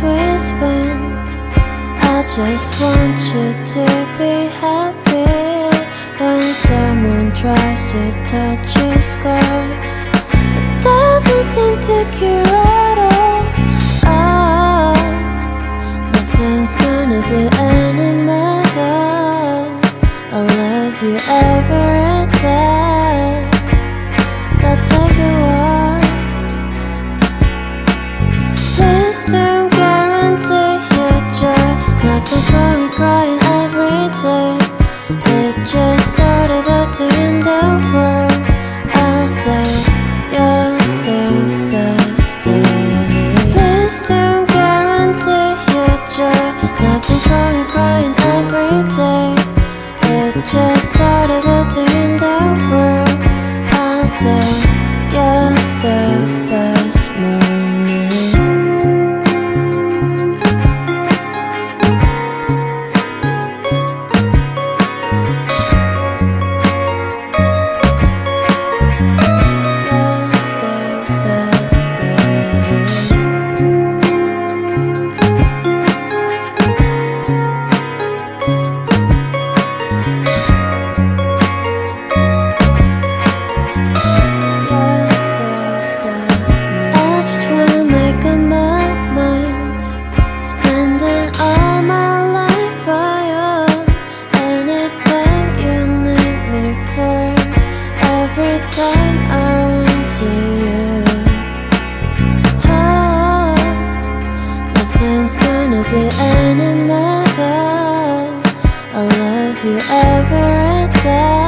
hours we spent. I just want you to be happy. When someone tries to touch your scars, it doesn't seem to cure at all. Nothing's gonna be any better. I'll love you every day. Let's take a walk. Please don't guarantee your joy. Nothing's wrong with crying every day. It's just sort of a thing in the world. I'll say you're the destiny. Please don't guarantee your joy. Nothing's wrong with crying every day. It's just sort of a thing in the world. I'll say you're the best morning. Be any better. I love you every day.